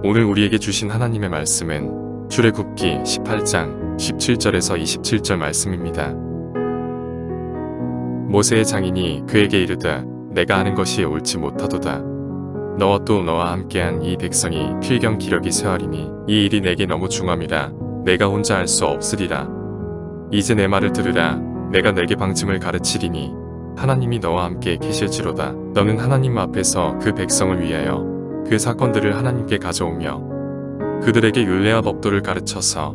오늘 우리에게 주신 하나님의 말씀은 출애굽기 18장 17절에서 27절 말씀입니다. 모세의 장인이 그에게 이르되 내가 하는 것이 옳지 못하도다. 너와 또 너와 함께한 이 백성이 필경 기력이 쇠하리니 이 일이 내게 너무 중함이라 내가 혼자 할 수 없으리라. 이제 내 말을 들으라. 내가 내게 방침을 가르치리니 하나님이 너와 함께 계실지로다. 너는 하나님 앞에서 그 백성을 위하여 그 사건들을 하나님께 가져오며 그들에게 율례와 법도를 가르쳐서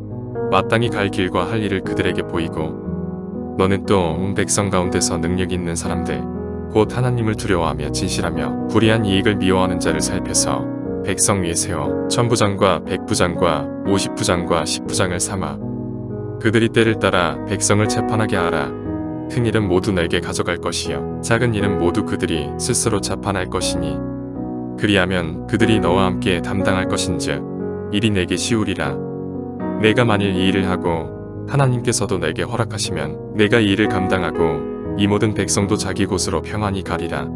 마땅히 갈 길과 할 일을 그들에게 보이고 너는 또 온 백성 가운데서 능력 있는 사람들 곧 하나님을 두려워하며 진실하며 불의한 이익을 미워하는 자를 살펴서 백성 위에 세워 천부장과 백부장과 50부장과 10부장을 삼아 그들이 때를 따라 백성을 재판하게 하라. 큰 일은 모두 내게 가져갈 것이요 작은 일은 모두 그들이 스스로 재판할 것이니 그리하면 그들이 너와 함께 담당할 것인즉 일이 내게 쉬우리라. 내가 만일 이 일을 하고 하나님께서도 내게 허락하시면 내가 이 일을 감당하고 이 모든 백성도 자기 곳으로 평안히 가리라.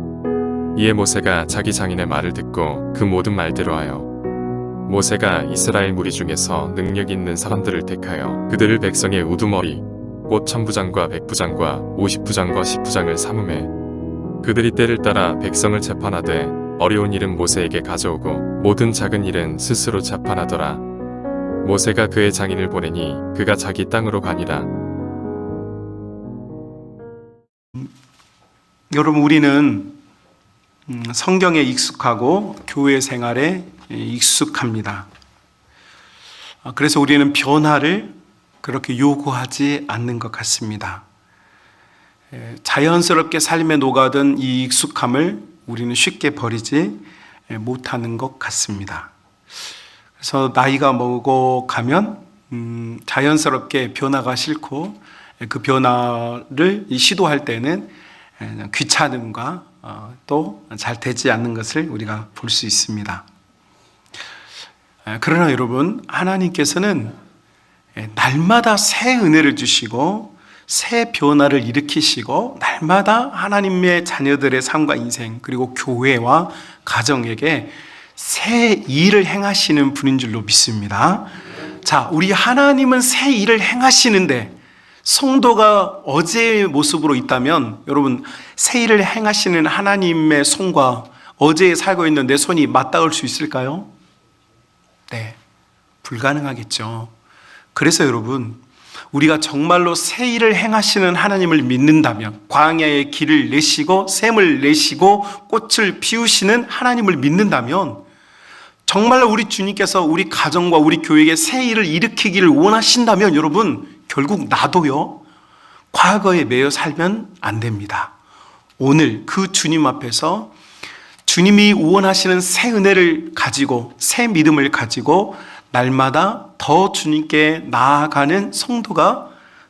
이에 모세가 자기 장인의 말을 듣고 그 모든 말대로 하여 모세가 이스라엘 무리 중에서 능력 있는 사람들을 택하여 그들을 백성의 우두머리 곧 천부장과 백부장과 50부장과 10부장을 삼음해 그들이 때를 따라 백성을 재판하되 어려운 일은 모세에게 가져오고 모든 작은 일은 스스로 재판하더라. 모세가 그의 장인을 보내니 그가 자기 땅으로 가니라. 여러분, 우리는 성경에 익숙하고 교회 생활에 익숙합니다. 그래서 우리는 변화를 그렇게 요구하지 않는 것 같습니다. 자연스럽게 삶에 녹아든 이 익숙함을 우리는 쉽게 버리지 못하는 것 같습니다. 그래서 나이가 먹어 가면 자연스럽게 변화가 싫고 그 변화를 시도할 때는 귀찮음과 또 잘 되지 않는 것을 우리가 볼 수 있습니다. 그러나 여러분, 하나님께서는 날마다 새 은혜를 주시고 새 변화를 일으키시고 날마다 하나님의 자녀들의 삶과 인생 그리고 교회와 가정에게 새 일을 행하시는 분인 줄로 믿습니다. 자, 우리 하나님은 새 일을 행하시는데 성도가 어제의 모습으로 있다면 여러분, 새 일을 행하시는 하나님의 손과 어제에 살고 있는 내 손이 맞닿을 수 있을까요? 네, 불가능하겠죠. 그래서 여러분, 우리가 정말로 새 일을 행하시는 하나님을 믿는다면, 광야의 길을 내시고 샘을 내시고 꽃을 피우시는 하나님을 믿는다면 정말로 우리 주님께서 우리 가정과 우리 교회에 새 일을 일으키기를 원하신다면 여러분, 결국 나도요 과거에 매여 살면 안 됩니다. 오늘 그 주님 앞에서 주님이 원하시는 새 은혜를 가지고 새 믿음을 가지고 날마다 더 주님께 나아가는 성도가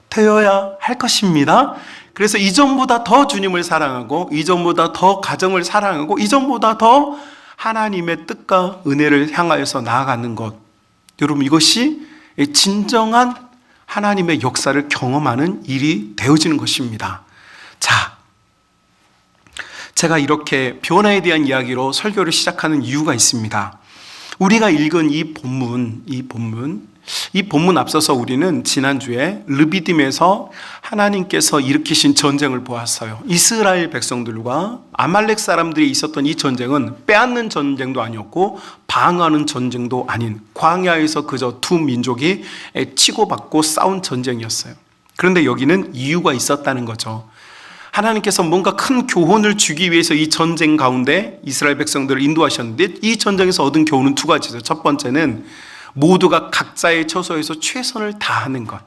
되어야 할 것입니다. 그래서 이전보다 더 주님을 사랑하고 이전보다 더 가정을 사랑하고 이전보다 더 하나님의 뜻과 은혜를 향하여서 나아가는 것, 여러분, 이것이 진정한 하나님의 역사를 경험하는 일이 되어지는 것입니다. 자, 제가 이렇게 변화에 대한 이야기로 설교를 시작하는 이유가 있습니다. 우리가 읽은 이 본문 앞서서 우리는 지난주에 르비딤에서 하나님께서 일으키신 전쟁을 보았어요. 이스라엘 백성들과 아말렉 사람들이 있었던 이 전쟁은 빼앗는 전쟁도 아니었고 방어하는 전쟁도 아닌 광야에서 그저 두 민족이 치고받고 싸운 전쟁이었어요. 그런데 여기는 이유가 있었다는 거죠. 하나님께서 뭔가 큰 교훈을 주기 위해서 이 전쟁 가운데 이스라엘 백성들을 인도하셨는데 이 전쟁에서 얻은 교훈은 두 가지죠. 첫 번째는 모두가 각자의 처소에서 최선을 다하는 것,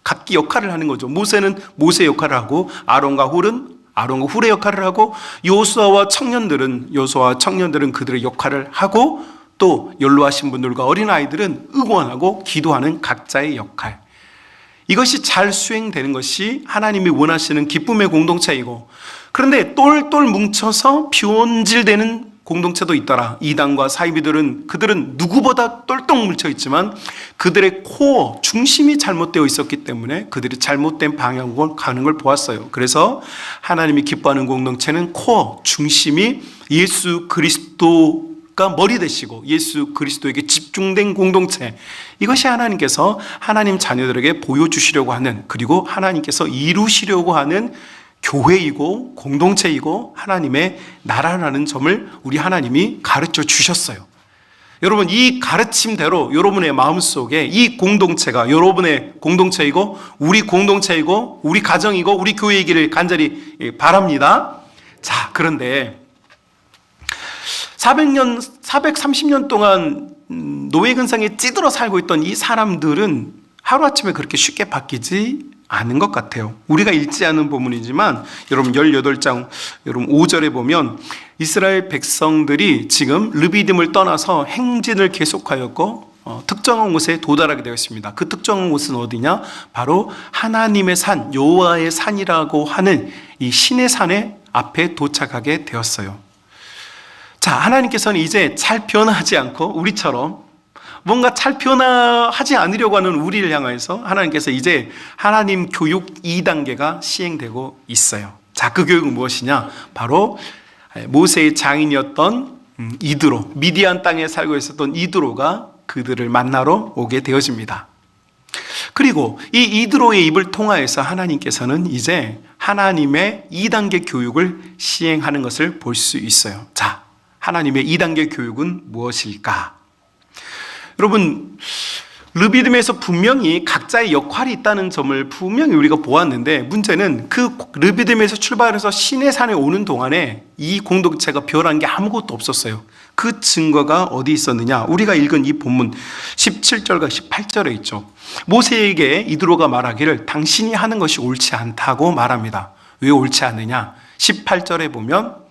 각기 역할을 하는 거죠. 모세는 모세 역할을 하고 아론과 훌의 역할을 하고 여호수아와 청년들은 그들의 역할을 하고 또 연로하신 분들과 어린아이들은 응원하고 기도하는 각자의 역할, 이것이 잘 수행되는 것이 하나님이 원하시는 기쁨의 공동체이고, 그런데 똘똘 뭉쳐서 변질되는 공동체도 있더라. 이단과 사이비들은 그들은 누구보다 똘똘 뭉쳐 있지만 그들의 코어, 중심이 잘못되어 있었기 때문에 그들이 잘못된 방향으로 가는 걸 보았어요. 그래서 하나님이 기뻐하는 공동체는 코어, 중심이 예수 그리스도 그리스도가 머리 되시고 예수 그리스도에게 집중된 공동체, 이것이 하나님께서 하나님 자녀들에게 보여주시려고 하는, 그리고 하나님께서 이루시려고 하는 교회이고 공동체이고 하나님의 나라라는 점을 우리 하나님이 가르쳐 주셨어요. 여러분, 이 가르침대로 여러분의 마음속에 이 공동체가 여러분의 공동체이고 우리 공동체이고 우리 가정이고 우리 교회이기를 간절히 바랍니다. 자, 그런데 430년 동안 노예 근성에 찌들어 살고 있던 이 사람들은 하루아침에 그렇게 쉽게 바뀌지 않은 것 같아요. 우리가 읽지 않은 부분이지만 여러분 18장 여러분 5절에 보면 이스라엘 백성들이 지금 르비딤을 떠나서 행진을 계속하였고 특정한 곳에 도달하게 되었습니다. 그 특정한 곳은 어디냐? 바로 하나님의 산, 여호와의 산이라고 하는 이 신의 산에 앞에 도착하게 되었어요. 자, 하나님께서는 이제 잘 변하지 않고 우리처럼 뭔가 잘 변화하지 않으려고 하는 우리를 향해서 하나님께서 이제 하나님 교육 2단계가 시행되고 있어요. 자, 그 교육은 무엇이냐? 바로 모세의 장인이었던 이드로, 미디안 땅에 살고 있었던 이드로가 그들을 만나러 오게 되어집니다. 그리고 이 이드로의 입을 통하여서 하나님께서는 이제 하나님의 2단계 교육을 시행하는 것을 볼 수 있어요. 자, 하나님의 2단계 교육은 무엇일까? 여러분, 르비딤에서 분명히 각자의 역할이 있다는 점을 분명히 우리가 보았는데, 문제는 그 르비딤에서 출발해서 신의 산에 오는 동안에 이 공동체가 변한 게 아무것도 없었어요. 그 증거가 어디 있었느냐? 우리가 읽은 이 본문 17절과 18절에 있죠. 모세에게 이드로가 말하기를 당신이 하는 것이 옳지 않다고 말합니다. 왜 옳지 않느냐? 18절에 보면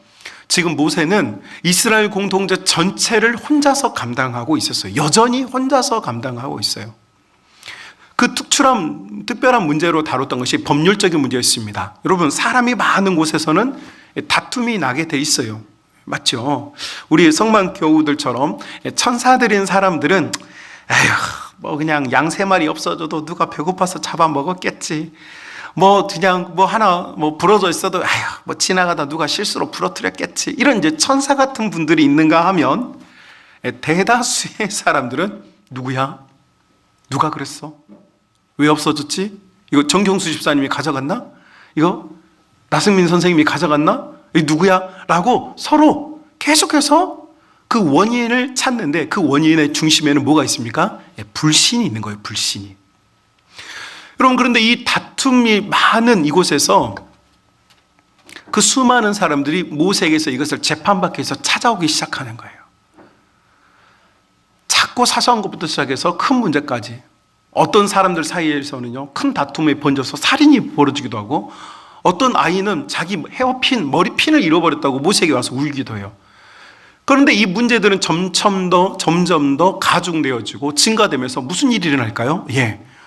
지금 모세는 이스라엘 공동체 전체를 혼자서 감당하고 있었어요. 여전히 혼자서 감당하고 있어요. 그 특별한 문제로 다뤘던 것이 법률적인 문제였습니다. 여러분, 사람이 많은 곳에서는 다툼이 나게 돼 있어요. 맞죠? 우리 성만 교우들처럼 천사들인 사람들은 에휴, 뭐 그냥 양 3마리 없어져도 누가 배고파서 잡아먹었겠지. 뭐 그냥 뭐 하나 뭐 부러져 있어도 아휴 뭐 지나가다 누가 실수로 부러뜨렸겠지, 이런 이제 천사 같은 분들이 있는가 하면 대다수의 사람들은 누구야? 누가 그랬어? 왜 없어졌지? 이거 정경수 집사님이 가져갔나? 이거 나승민 선생님이 가져갔나? 이 누구야? 라고 서로 계속해서 그 원인을 찾는데, 그 원인의 중심에는 뭐가 있습니까? 불신이 있는 거예요. 불신이. 여러분, 그런데 이 다툼이 많은 이곳에서 그 수많은 사람들이 모세에게서 이것을 재판받기 위해서 찾아오기 시작하는 거예요. 작고 사소한 것부터 시작해서 큰 문제까지, 어떤 사람들 사이에서는요 큰 다툼이 번져서 살인이 벌어지기도 하고, 어떤 아이는 자기 헤어핀, 머리핀을 잃어버렸다고 모세에게 와서 울기도 해요. 그런데 이 문제들은 점점 더 가중되어지고 증가되면서 무슨 일이 일어날까요?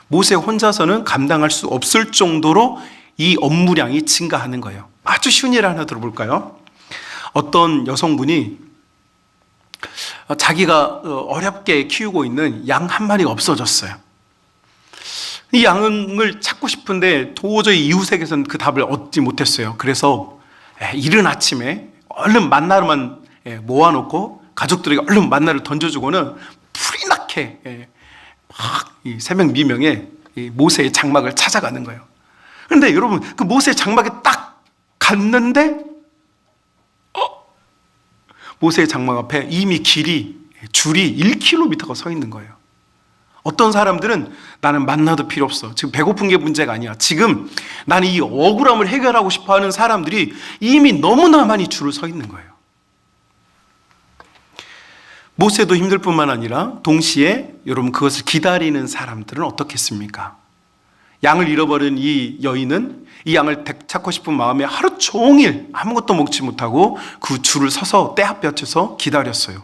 모세 혼자서는 감당할 수 없을 정도로 이 업무량이 증가하는 거예요. 아주 쉬운 예를 하나 들어볼까요? 어떤 여성분이 자기가 어렵게 키우고 있는 양 한 마리가 없어졌어요. 이 양을 찾고 싶은데 도저히 이웃에게서는 그 답을 얻지 못했어요. 그래서 이른 아침에 얼른 만나러만 모아놓고 가족들에게 얼른 만나를 던져주고는 불이 나게 막 이 새벽 미명에 모세의 장막을 찾아가는 거예요. 그런데 여러분, 그 모세의 장막에 딱 갔는데 모세의 장막 앞에 이미 줄이 1km가 서 있는 거예요. 어떤 사람들은 나는 만나도 필요 없어, 지금 배고픈 게 문제가 아니야, 지금 나는 이 억울함을 해결하고 싶어하는 사람들이 이미 너무나 많이 줄을 서 있는 거예요. 모세도 힘들 뿐만 아니라 동시에 여러분 그것을 기다리는 사람들은 어떻겠습니까? 양을 잃어버린 이 여인은 이 양을 되찾고 싶은 마음에 하루 종일 아무것도 먹지 못하고 그 줄을 서서 떼앞볕에서 기다렸어요.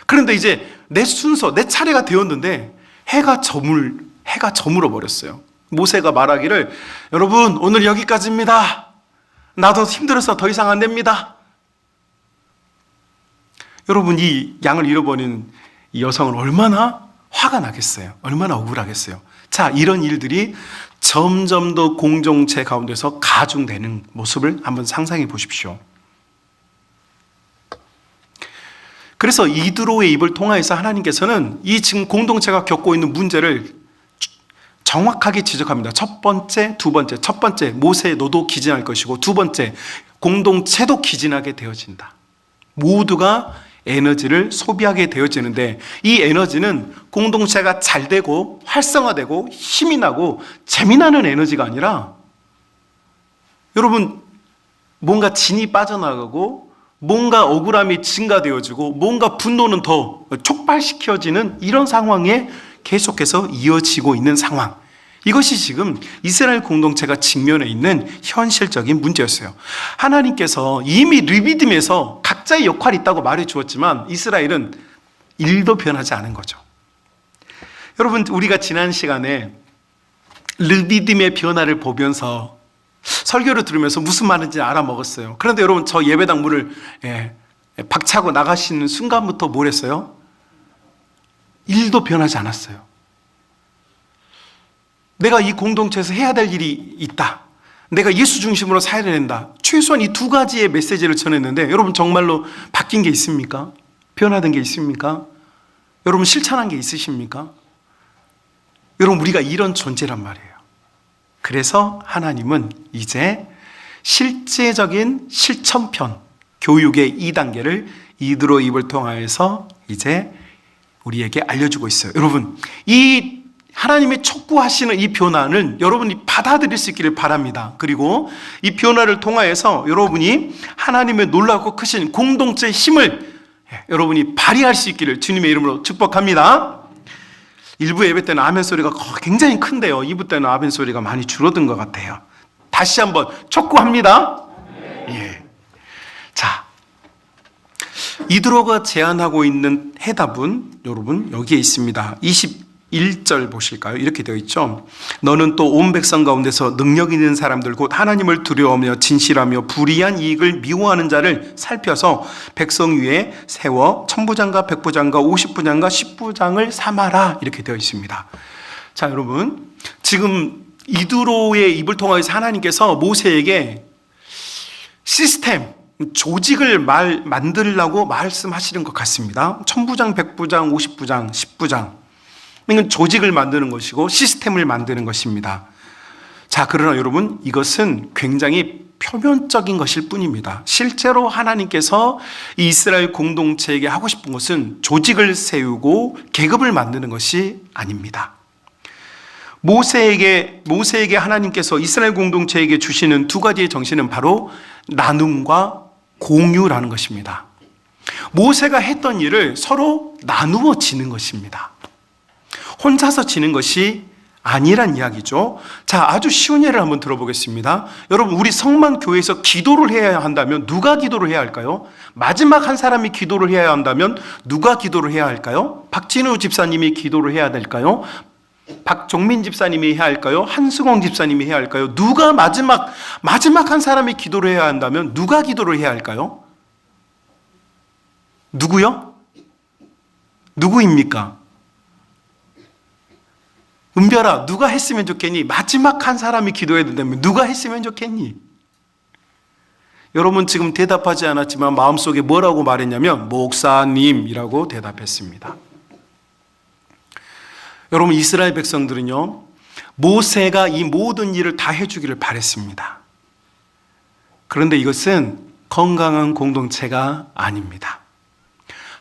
그런데 이제 내 순서, 내 차례가 되었는데 해가 저물어 버렸어요. 모세가 말하기를 여러분 오늘 여기까지입니다. 나도 힘들어서 더 이상 안 됩니다. 여러분, 이 양을 잃어버린 이 여성은 얼마나 화가 나겠어요? 얼마나 억울하겠어요? 자, 이런 일들이 점점 더 공동체 가운데서 가중되는 모습을 한번 상상해 보십시오. 그래서 이드로의 입을 통하여서 하나님께서는 이 지금 공동체가 겪고 있는 문제를 정확하게 지적합니다. 첫 번째, 두 번째. 첫 번째, 모세 너도 기진할 것이고, 두 번째, 공동체도 기진하게 되어진다. 모두가 에너지를 소비하게 되어지는데, 이 에너지는 공동체가 잘 되고 활성화되고 힘이 나고 재미나는 에너지가 아니라, 여러분, 뭔가 진이 빠져나가고 뭔가 억울함이 증가되어지고 뭔가 분노는 더 촉발시켜지는 이런 상황에 계속해서 이어지고 있는 상황. 이것이 지금 이스라엘 공동체가 직면해 있는 현실적인 문제였어요. 하나님께서 이미 르비딤에서 각자의 역할이 있다고 말해 주었지만 이스라엘은 일도 변하지 않은 거죠. 여러분, 우리가 지난 시간에 르비딤의 변화를 보면서 설교를 들으면서 무슨 말인지 알아먹었어요. 그런데 여러분, 저 예배당 문을 박차고 나가시는 순간부터 뭘 했어요? 일도 변하지 않았어요. 내가 이 공동체에서 해야 될 일이 있다. 내가 예수 중심으로 살아야 된다. 최소한 이 두 가지의 메시지를 전했는데 여러분, 정말로 바뀐 게 있습니까? 변화된 게 있습니까? 여러분, 실천한 게 있으십니까? 여러분, 우리가 이런 존재란 말이에요. 그래서 하나님은 이제 실제적인 실천편, 교육의 2단계를 이드로 입을 통하여서 이제 우리에게 알려주고 있어요. 여러분, 이 하나님의 촉구하시는 이 변화는 여러분이 받아들일 수 있기를 바랍니다. 그리고 이 변화를 통하여서 여러분이 하나님의 놀랍고 크신 공동체의 힘을 여러분이 발휘할 수 있기를 주님의 이름으로 축복합니다. 1부 예배 때는 아멘 소리가 굉장히 큰데요. 2부 때는 아멘 소리가 많이 줄어든 것 같아요. 다시 한번 촉구합니다. 예. 자, 이드로가 제안하고 있는 해답은 여러분 여기에 있습니다. 21절 보실까요? 이렇게 되어 있죠. 너는 또 온 백성 가운데서 능력 있는 사람들 곧 하나님을 두려워하며 진실하며 불의한 이익을 미워하는 자를 살펴서 백성 위에 세워 천부장과 백부장과 50부장과 10부장을 삼아라. 이렇게 되어 있습니다. 자, 여러분, 지금 이드로의 입을 통해서 하나님께서 모세에게 시스템, 조직을 만들라고 말씀하시는 것 같습니다. 천부장, 백부장, 50부장, 10부장. 이건 조직을 만드는 것이고 시스템을 만드는 것입니다. 자, 그러나 여러분, 이것은 굉장히 표면적인 것일 뿐입니다. 실제로 하나님께서 이 이스라엘 공동체에게 하고 싶은 것은 조직을 세우고 계급을 만드는 것이 아닙니다. 모세에게 하나님께서 이스라엘 공동체에게 주시는 두 가지의 정신은 바로 나눔과 공유라는 것입니다. 모세가 했던 일을 서로 나누어 지는 것입니다. 혼자서 지는 것이 아니란 이야기죠. 자, 아주 쉬운 예를 한번 들어보겠습니다. 여러분, 우리 성만교회에서 기도를 해야 한다면 누가 기도를 해야 할까요? 마지막 한 사람이 기도를 해야 한다면 누가 기도를 해야 할까요? 박진우 집사님이 기도를 해야 될까요? 박종민 집사님이 해야 할까요? 한승홍 집사님이 해야 할까요? 누가 마지막 한 사람이 기도를 해야 한다면 누가 기도를 해야 할까요? 누구요? 누구입니까? 은별아, 누가 했으면 좋겠니? 마지막 한 사람이 기도해야 된다면 누가 했으면 좋겠니? 여러분, 지금 대답하지 않았지만 마음속에 뭐라고 말했냐면 목사님이라고 대답했습니다. 여러분, 이스라엘 백성들은요, 모세가 이 모든 일을 다 해주기를 바랬습니다. 그런데 이것은 건강한 공동체가 아닙니다.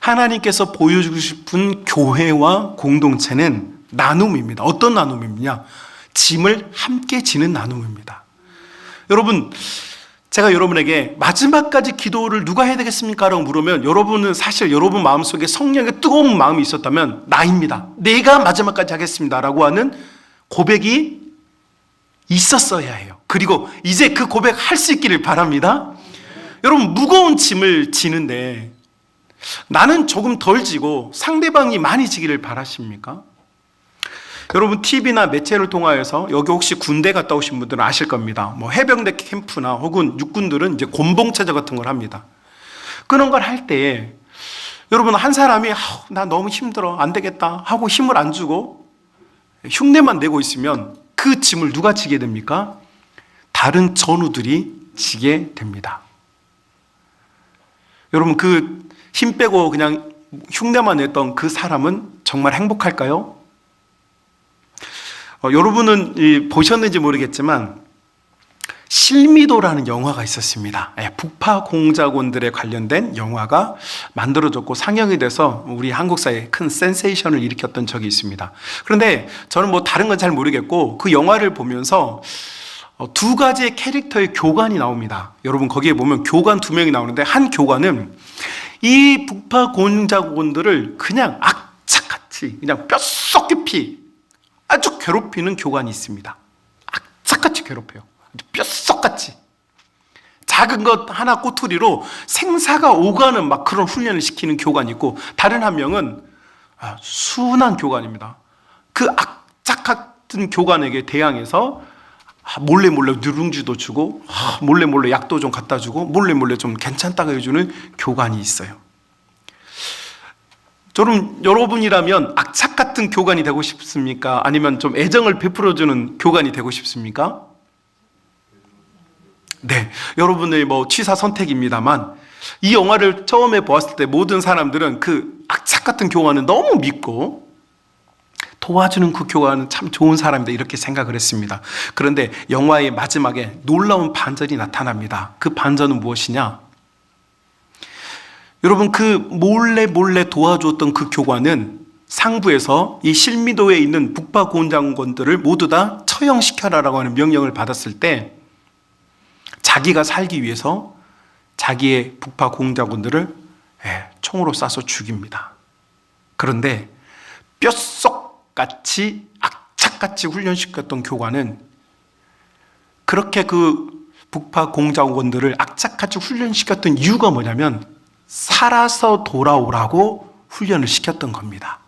하나님께서 보여주고 싶은 교회와 공동체는 나눔입니다. 어떤 나눔이냐? 짐을 함께 지는 나눔입니다. 여러분, 제가 여러분에게 마지막까지 기도를 누가 해야 되겠습니까? 라고 물으면 여러분은 사실 여러분 마음속에 성령의 뜨거운 마음이 있었다면 나입니다. 내가 마지막까지 하겠습니다. 라고 하는 고백이 있었어야 해요. 그리고 이제 그 고백 할 수 있기를 바랍니다. 여러분, 무거운 짐을 지는데 나는 조금 덜 지고 상대방이 많이 지기를 바라십니까? 여러분, TV나 매체를 통하여서 여기 혹시 군대 갔다 오신 분들은 아실 겁니다. 뭐 해병대 캠프나 혹은 육군들은 이제 곤봉체조 같은 걸 합니다. 그런 걸 할 때 여러분, 한 사람이 나 너무 힘들어 안 되겠다 하고 힘을 안 주고 흉내만 내고 있으면 그 짐을 누가 지게 됩니까? 다른 전우들이 지게 됩니다. 여러분, 그 힘 빼고 그냥 흉내만 냈던 그 사람은 정말 행복할까요? 여러분은 보셨는지 모르겠지만 실미도라는 영화가 있었습니다. 북파 공작원들에 관련된 영화가 만들어졌고 상영이 돼서 우리 한국 사회에 큰 센세이션을 일으켰던 적이 있습니다. 그런데 저는 뭐 다른 건 잘 모르겠고 그 영화를 보면서 두 가지의 캐릭터의 교관이 나옵니다. 여러분 거기에 보면 교관 두 명이 나오는데 한 교관은 이 북파 공작원들을 그냥 악착같이 그냥 뼛속 깊이 아주 괴롭히는 교관이 있습니다. 악착같이 괴롭혀요. 뼛속같이 작은 것 하나 꼬투리로 생사가 오가는 막 그런 훈련을 시키는 교관이 있고, 다른 한 명은 순한 교관입니다. 그 악착 같은 교관에게 대항해서 몰래 누룽지도 주고 몰래 약도 좀 갖다 주고 몰래 좀 괜찮다고 해주는 교관이 있어요. 여러분이라면 악착 같은 교관이 되고 싶습니까? 아니면 좀 애정을 베풀어주는 교관이 되고 싶습니까? 네, 여러분의 취사 선택입니다만, 이 영화를 처음에 보았을 때 모든 사람들은 그 악착 같은 교관은 너무 믿고 도와주는 그 교관은 참 좋은 사람이다 이렇게 생각을 했습니다. 그런데 영화의 마지막에 놀라운 반전이 나타납니다. 그 반전은 무엇이냐? 여러분, 그 몰래 도와주었던 그 교관은 상부에서 이 실미도에 있는 북파 공작원들을 모두 다 처형시켜라라고 하는 명령을 받았을 때 자기가 살기 위해서 자기의 북파 공작원들을 총으로 쏴서 죽입니다. 그런데 뼛속같이 악착같이 훈련시켰던 교관은 그렇게 그 북파 공작원들을 악착같이 훈련시켰던 이유가 뭐냐면 살아서 돌아오라고 훈련을 시켰던 겁니다.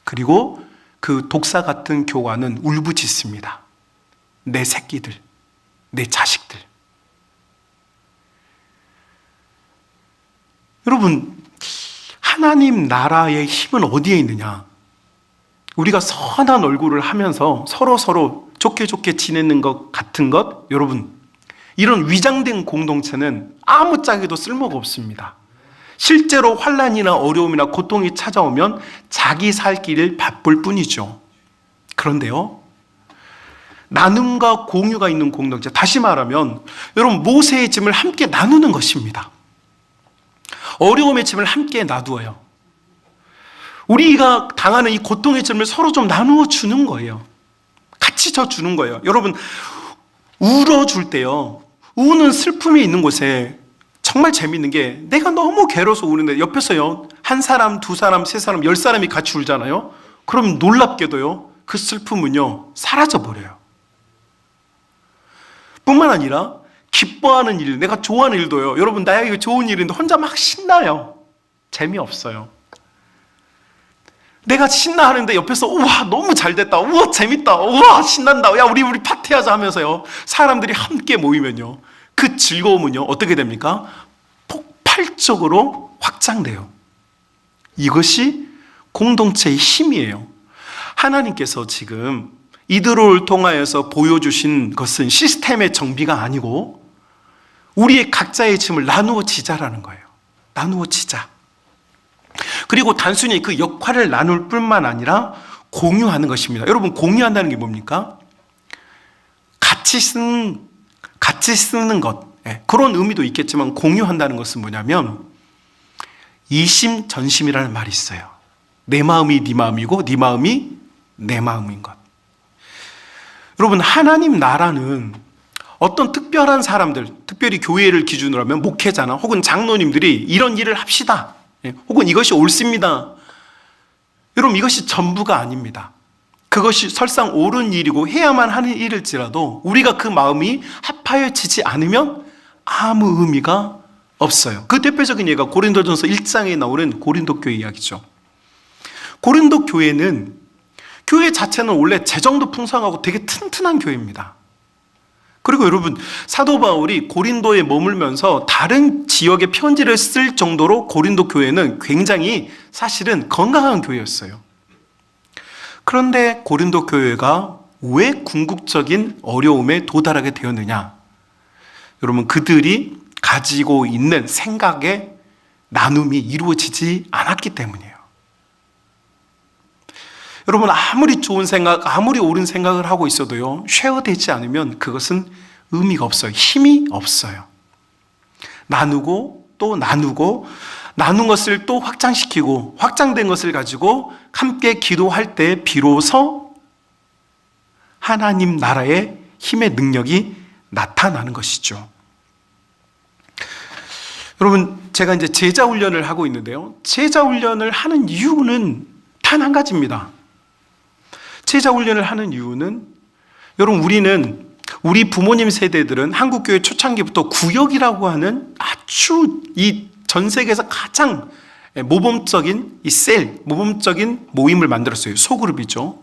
그리고 그 독사 같은 교관은 울부짖습니다. 내 새끼들, 내 자식들. 여러분, 하나님 나라의 힘은 어디에 있느냐? 우리가 선한 얼굴을 하면서 서로 좋게 지내는 것 같은 것, 여러분, 이런 위장된 공동체는 아무짝에도 쓸모가 없습니다. 실제로 환난이나 어려움이나 고통이 찾아오면 자기 살 길을 바쁠 뿐이죠. 그런데요, 나눔과 공유가 있는 공동체, 다시 말하면 여러분, 모세의 짐을 함께 나누는 것입니다. 어려움의 짐을 함께 나누어요. 우리가 당하는 이 고통의 짐을 서로 좀 나누어 주는 거예요. 같이 져주는 거예요. 여러분, 울어줄 때요, 우는 슬픔이 있는 곳에 정말 재밌는 게, 내가 너무 괴로워서 우는데 옆에서요, 한 사람, 두 사람, 세 사람, 10사람이 같이 울잖아요. 그럼 놀랍게도요, 그 슬픔은요 사라져버려요. 뿐만 아니라 기뻐하는 일, 내가 좋아하는 일도요, 여러분, 나에게 좋은 일인데 혼자 막 신나요. 재미없어요. 내가 신나하는데 옆에서 우와 너무 잘됐다, 우와 재밌다, 우와 신난다, 야 우리 파티하자 하면서요, 사람들이 함께 모이면요, 그 즐거움은요 어떻게 됩니까? 폭발적으로 확장돼요. 이것이 공동체의 힘이에요. 하나님께서 지금 이들을 통하여서 보여주신 것은 시스템의 정비가 아니고 우리의 각자의 짐을 나누어 지자라는 거예요. 나누어 지자. 그리고 단순히 그 역할을 나눌 뿐만 아니라 공유하는 것입니다. 여러분, 공유한다는 게 뭡니까? 같이 쓰는 것, 그런 의미도 있겠지만, 공유한다는 것은 뭐냐면 이심전심이라는 말이 있어요. 내 마음이 네 마음이고 네 마음이 내 마음인 것. 여러분, 하나님 나라는 어떤 특별한 사람들, 특별히 교회를 기준으로 하면 목회자나 혹은 장로님들이 이런 일을 합시다, 혹은 이것이 옳습니다, 여러분, 이것이 전부가 아닙니다. 그것이 설상 옳은 일이고 해야만 하는 일일지라도 우리가 그 마음이 합하여지지 않으면 아무 의미가 없어요. 그 대표적인 예가 고린도전서 1장에 나오는 고린도 교회 이야기죠. 고린도 교회는, 교회 자체는 원래 재정도 풍성하고 되게 튼튼한 교회입니다. 그리고 여러분, 사도 바울이 고린도에 머물면서 다른 지역에 편지를 쓸 정도로 고린도 교회는 굉장히 사실은 건강한 교회였어요. 그런데 고린도 교회가 왜 궁극적인 어려움에 도달하게 되었느냐? 여러분, 그들이 가지고 있는 생각에 나눔이 이루어지지 않았기 때문이에요. 여러분, 아무리 좋은 생각, 아무리 옳은 생각을 하고 있어도요, 쉐어되지 않으면 그것은 의미가 없어요. 힘이 없어요. 나누고 또 나누고, 나눈 것을 또 확장시키고, 확장된 것을 가지고 함께 기도할 때 비로소 하나님 나라의 힘의 능력이 나타나는 것이죠. 여러분, 제가 이제 제자 훈련을 하고 있는데요, 제자 훈련을 하는 이유는 단 한 가지입니다. 제자 훈련을 하는 이유는, 여러분, 우리 부모님 세대들은 한국교회 초창기부터 구역이라고 하는 아주 이 전 세계에서 가장 모범적인 모범적인 모임을 만들었어요. 소그룹이죠.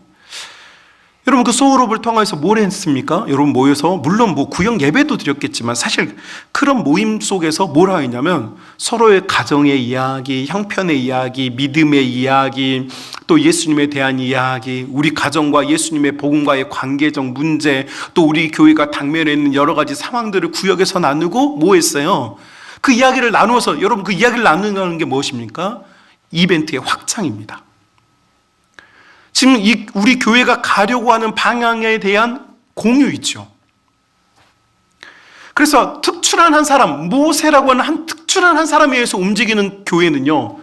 여러분, 그 소그룹을 통해서 뭘 했습니까? 여러분, 모여서 물론 구역 예배도 드렸겠지만 사실 그런 모임 속에서 뭘 하였냐면 서로의 가정의 이야기, 형편의 이야기, 믿음의 이야기, 또 예수님에 대한 이야기, 우리 가정과 예수님의 복음과의 관계적 문제, 또 우리 교회가 당면에 있는 여러 가지 상황들을 구역에서 나누고 뭐 했어요? 그 이야기를 나누어서, 여러분, 그 이야기를 나누는 게 무엇입니까? 이벤트의 확장입니다. 지금 우리 교회가 가려고 하는 방향에 대한 공유이죠. 그래서 특출한 한 사람, 모세라고 하는 특출한 한 사람에 의해서 움직이는 교회는요,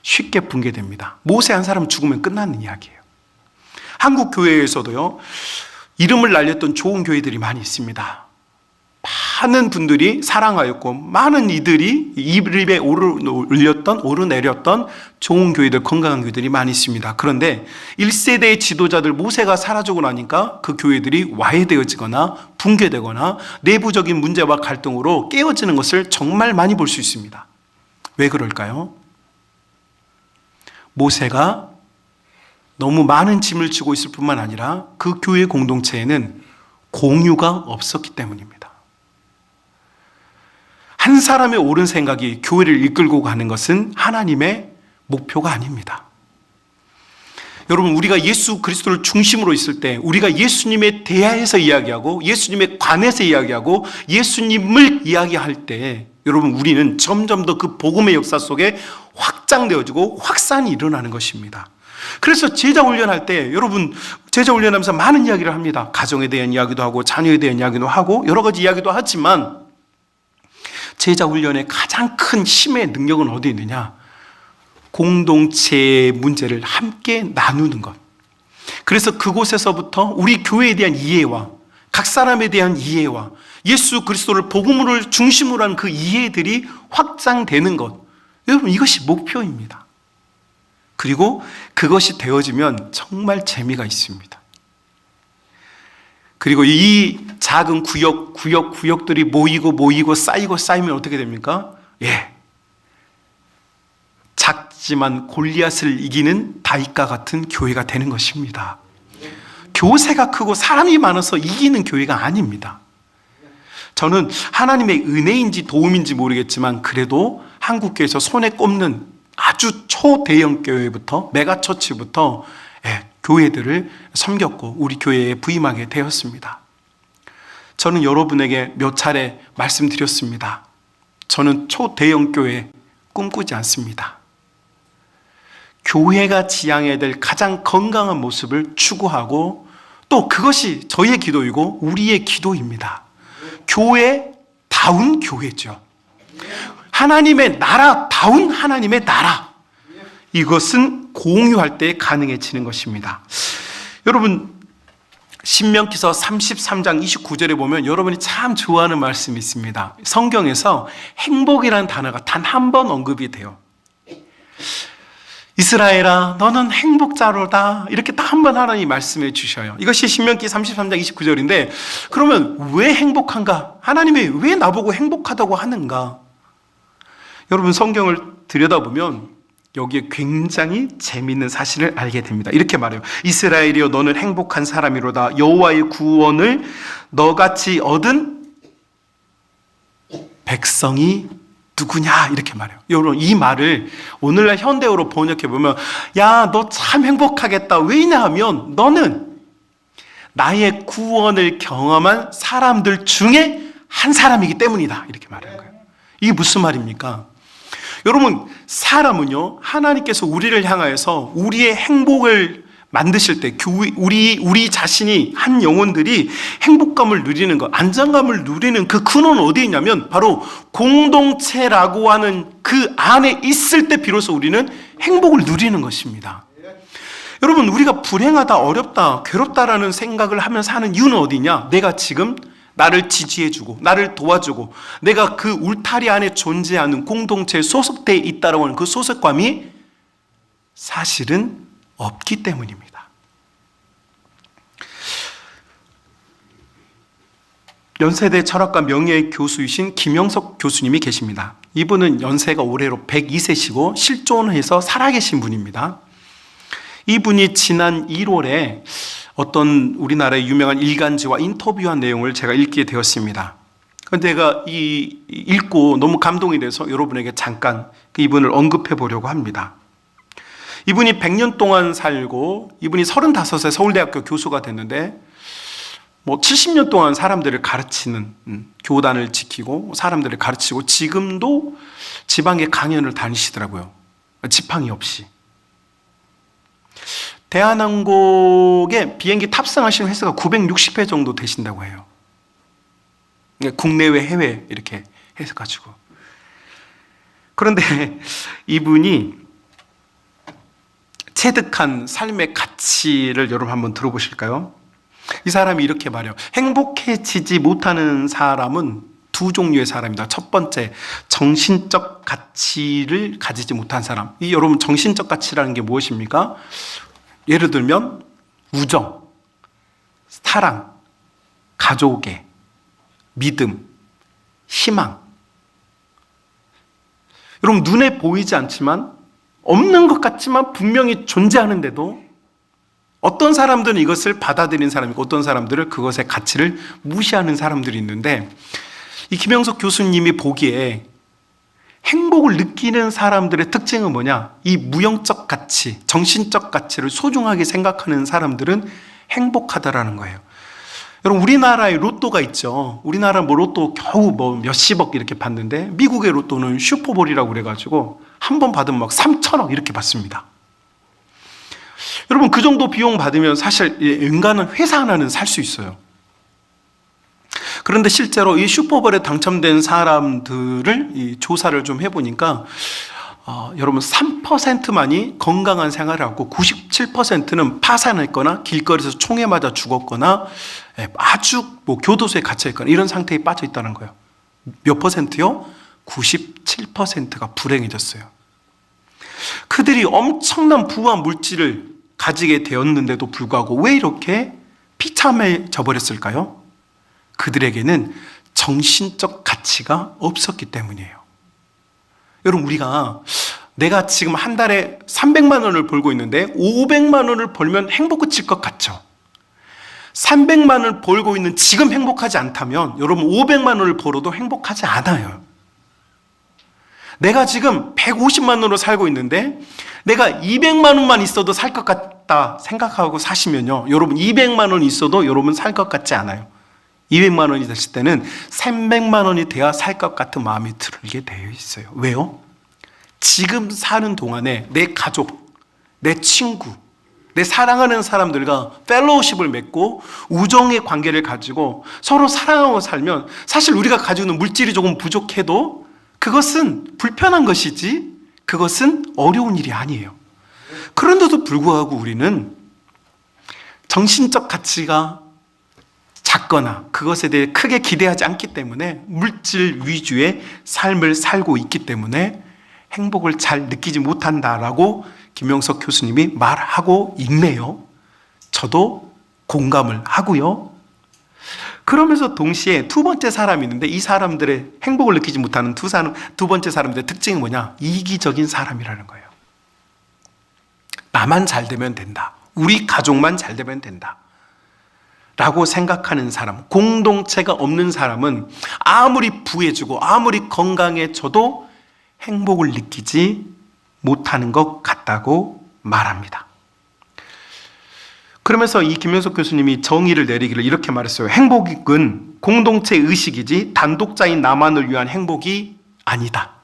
쉽게 붕괴됩니다. 모세 한 사람 죽으면 끝나는 이야기예요. 한국 교회에서도요, 이름을 날렸던 좋은 교회들이 많이 있습니다. 많은 분들이 사랑하였고, 많은 이들이 입에 오르내렸던 좋은 교회들, 건강한 교회들이 많이 있습니다. 그런데 1세대의 지도자들 모세가 사라지고 나니까 그 교회들이 와해되어지거나 붕괴되거나 내부적인 문제와 갈등으로 깨어지는 것을 정말 많이 볼 수 있습니다. 왜 그럴까요? 모세가 너무 많은 짐을 지고 있을 뿐만 아니라 그 교회 공동체에는 공유가 없었기 때문입니다. 한 사람의 옳은 생각이 교회를 이끌고 가는 것은 하나님의 목표가 아닙니다. 여러분, 우리가 예수 그리스도를 중심으로 있을 때, 우리가 예수님에 대하여서 이야기하고 예수님에 관해서 이야기하고 예수님을 이야기할 때, 여러분, 우리는 점점 더 그 복음의 역사 속에 확장되어지고 확산이 일어나는 것입니다. 그래서 제자 훈련할 때, 여러분, 제자 훈련하면서 많은 이야기를 합니다. 가정에 대한 이야기도 하고 자녀에 대한 이야기도 하고 여러 가지 이야기도 하지만, 제자 훈련의 가장 큰 힘의 능력은 어디 있느냐? 공동체의 문제를 함께 나누는 것. 그래서 그곳에서부터 우리 교회에 대한 이해와 각 사람에 대한 이해와 예수 그리스도를 복음으로 중심으로 한 그 이해들이 확장되는 것. 여러분, 이것이 목표입니다. 그리고 그것이 되어지면 정말 재미가 있습니다. 그리고 이 작은 구역들이 모이고 쌓이면 어떻게 됩니까? 작지만 골리앗을 이기는 다윗과 같은 교회가 되는 것입니다. 교세가 크고 사람이 많아서 이기는 교회가 아닙니다. 저는 하나님의 은혜인지 도움인지 모르겠지만 그래도 한국교회에서 손에 꼽는 아주 초대형 교회부터 메가처치부터 교회들을 섬겼고 우리 교회에 부임하게 되었습니다. 저는 여러분에게 몇 차례 말씀드렸습니다. 저는 초대형 교회 꿈꾸지 않습니다. 교회가 지향해야 될 가장 건강한 모습을 추구하고 또 그것이 저희의 기도이고 우리의 기도입니다. 교회다운 교회죠. 하나님의 나라다운 하나님의 나라. 이것은 공유할 때 가능해지는 것입니다. 여러분, 신명기서 33장 29절에 보면 여러분이 참 좋아하는 말씀이 있습니다. 성경에서 행복이라는 단어가 단 한 번 언급이 돼요. 이스라엘아, 너는 행복자로다. 이렇게 딱 한 번 하나님이 말씀해 주셔요. 이것이 신명기 33장 29절인데 그러면 왜 행복한가? 하나님이 왜 나보고 행복하다고 하는가? 여러분, 성경을 들여다보면 여기에 굉장히 재미있는 사실을 알게 됩니다. 이렇게 말해요. 이스라엘이여, 너는 행복한 사람이로다. 여호와의 구원을 너같이 얻은 백성이 누구냐? 이렇게 말해요. 여러분, 이 말을 오늘날 현대어로 번역해보면 야, 너 참 행복하겠다. 왜냐하면 너는 나의 구원을 경험한 사람들 중에 한 사람이기 때문이다. 이렇게 말하는 거예요. 이게 무슨 말입니까? 여러분, 사람은요, 하나님께서 우리를 향하여서 우리의 행복을 만드실 때, 우리 자신이 한 영혼들이 행복감을 누리는 것, 안정감을 누리는 그 근원은 어디에 있냐면 바로 공동체라고 하는 그 안에 있을 때 비로소 우리는 행복을 누리는 것입니다. 여러분, 우리가 불행하다, 어렵다, 괴롭다라는 생각을 하면서 사는 이유는 어디냐? 내가 지금 나를 지지해주고 나를 도와주고 내가 그 울타리 안에 존재하는 공동체에 소속되어 있다라고 하는 그 소속감이 사실은 없기 때문입니다. 연세대 철학과 명예의 교수이신 김영석 교수님이 계십니다. 이분은 연세가 올해로 102세시고 실존해서 살아계신 분입니다. 이분이 지난 1월에 어떤 우리나라의 유명한 일간지와 인터뷰한 내용을 제가 읽게 되었습니다. 그런데 제가 읽고 너무 감동이 돼서 여러분에게 잠깐 이분을 언급해 보려고 합니다. 이분이 100년 동안 살고 이분이 35세 서울대학교 교수가 됐는데 70년 동안 사람들을 가르치는 교단을 지키고 사람들을 가르치고 지금도 지방에 강연을 다니시더라고요. 지팡이 없이. 대한항공에 비행기 탑승하시는 횟수가 960회 정도 되신다고 해요. 국내외 해외 이렇게 해서 가지고. 그런데 이분이 체득한 삶의 가치를 여러분 한번 들어보실까요? 이 사람이 이렇게 말해요. 행복해지지 못하는 사람은 두 종류의 사람이다. 첫 번째, 정신적 가치를 가지지 못한 사람. 이 여러분, 정신적 가치라는 게 무엇입니까? 예를 들면 우정, 사랑, 가족의 믿음, 희망. 여러분, 눈에 보이지 않지만 없는 것 같지만 분명히 존재하는데도 어떤 사람들은 이것을 받아들이는 사람이고 어떤 사람들은 그것의 가치를 무시하는 사람들이 있는데, 이 김영석 교수님이 보기에 행복을 느끼는 사람들의 특징은 뭐냐? 이 무형적 가치, 정신적 가치를 소중하게 생각하는 사람들은 행복하다라는 거예요. 여러분, 우리나라에 로또가 있죠. 우리나라 로또 겨우 몇십억 이렇게 받는데 미국의 로또는 슈퍼볼이라고 그래가지고 한 번 받으면 막 3천억 이렇게 받습니다. 여러분, 그 정도 비용 받으면 사실 인간은 회사 하나는 살 수 있어요. 그런데 실제로 이 슈퍼볼에 당첨된 사람들을 이 조사를 좀 해보니까 여러분 3%만이 건강한 생활을 하고 97%는 파산했거나 길거리에서 총에 맞아 죽었거나 아주 교도소에 갇혀있거나 이런 상태에 빠져 있다는 거예요. 몇 퍼센트요? 97%가 불행해졌어요. 그들이 엄청난 부와 물질을 가지게 되었는데도 불구하고 왜 이렇게 비참해져 버렸을까요? 그들에게는 정신적 가치가 없었기 때문이에요. 여러분, 우리가 내가 지금 한 달에 300만 원을 벌고 있는데 500만 원을 벌면 행복해질 것 같죠? 300만 원을 벌고 있는 지금 행복하지 않다면 여러분 500만 원을 벌어도 행복하지 않아요. 내가 지금 150만 원으로 살고 있는데 내가 200만 원만 있어도 살 것 같다 생각하고 사시면요, 여러분 200만 원 있어도 여러분 살 것 같지 않아요. 200만 원이 됐을 때는 300만 원이 돼야 살 것 같은 마음이 들게 되어 있어요. 왜요? 지금 사는 동안에 내 가족, 내 친구, 내 사랑하는 사람들과 펠로우십을 맺고 우정의 관계를 가지고 서로 사랑하고 살면 사실 우리가 가지고 있는 물질이 조금 부족해도 그것은 불편한 것이지 그것은 어려운 일이 아니에요. 그런데도 불구하고 우리는 정신적 가치가 작거나 그것에 대해 크게 기대하지 않기 때문에 물질 위주의 삶을 살고 있기 때문에 행복을 잘 느끼지 못한다라고 김영석 교수님이 말하고 있네요. 저도 공감을 하고요. 그러면서 동시에 두 번째 사람이 있는데 이 사람들의 행복을 느끼지 못하는 두 번째 사람들의 특징이 뭐냐? 이기적인 사람이라는 거예요. 나만 잘 되면 된다. 우리 가족만 잘 되면 된다. 라고 생각하는 사람, 공동체가 없는 사람은 아무리 부해지고 아무리 건강해져도 행복을 느끼지 못하는 것 같다고 말합니다. 그러면서 이 김영석 교수님이 정의를 내리기를 이렇게 말했어요. 행복은 공동체 의식이지 단독자인 나만을 위한 행복이 아니다.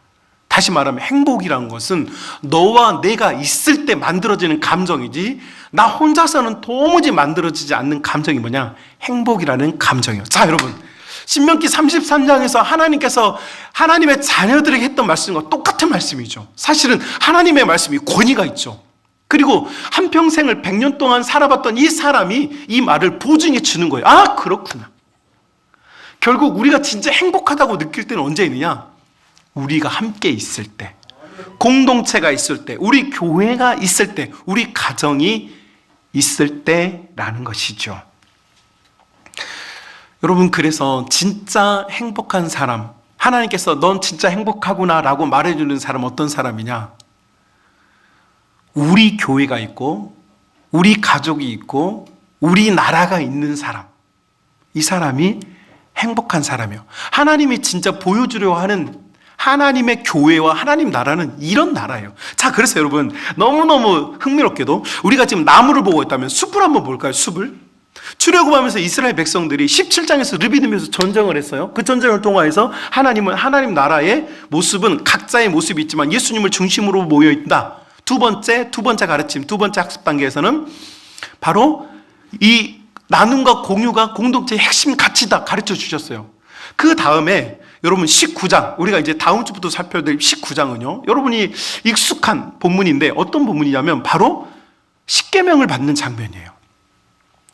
다시 말하면 행복이라는 것은 너와 내가 있을 때 만들어지는 감정이지 나 혼자서는 도무지 만들어지지 않는 감정이 뭐냐? 행복이라는 감정이에요. 자, 여러분, 신명기 33장에서 하나님께서 하나님의 자녀들에게 했던 말씀과 똑같은 말씀이죠. 사실은 하나님의 말씀이 권위가 있죠. 그리고 한평생을 100년 동안 살아봤던 이 사람이 이 말을 보증해 주는 거예요. 아, 그렇구나. 결국 우리가 진짜 행복하다고 느낄 때는 언제 있느냐? 우리가 함께 있을 때, 공동체가 있을 때, 우리 교회가 있을 때, 우리 가정이 있을 때라는 것이죠. 여러분, 그래서 진짜 행복한 사람, 하나님께서 넌 진짜 행복하구나 라고 말해주는 사람 어떤 사람이냐? 우리 교회가 있고 우리 가족이 있고 우리 나라가 있는 사람, 이 사람이 행복한 사람이에요. 하나님이 진짜 보여주려 하는 하나님의 교회와 하나님 나라는 이런 나라예요. 자, 그래서 여러분, 너무너무 흥미롭게도 우리가 지금 나무를 보고 있다면 숲을 한번 볼까요? 숲을. 출애굽하면서 이스라엘 백성들이 17장에서 르비딤에서 전쟁을 했어요. 그 전쟁을 통해서 하나님은 하나님 나라의 모습은 각자의 모습이 있지만 예수님을 중심으로 모여 있다. 두 번째 가르침, 두 번째 학습 단계에서는 바로 이 나눔과 공유가 공동체의 핵심 가치다 가르쳐 주셨어요. 그 다음에 여러분 19장, 우리가 이제 다음 주부터 살펴볼 19장은요, 여러분이 익숙한 본문인데 어떤 본문이냐면 바로 십계명을 받는 장면이에요.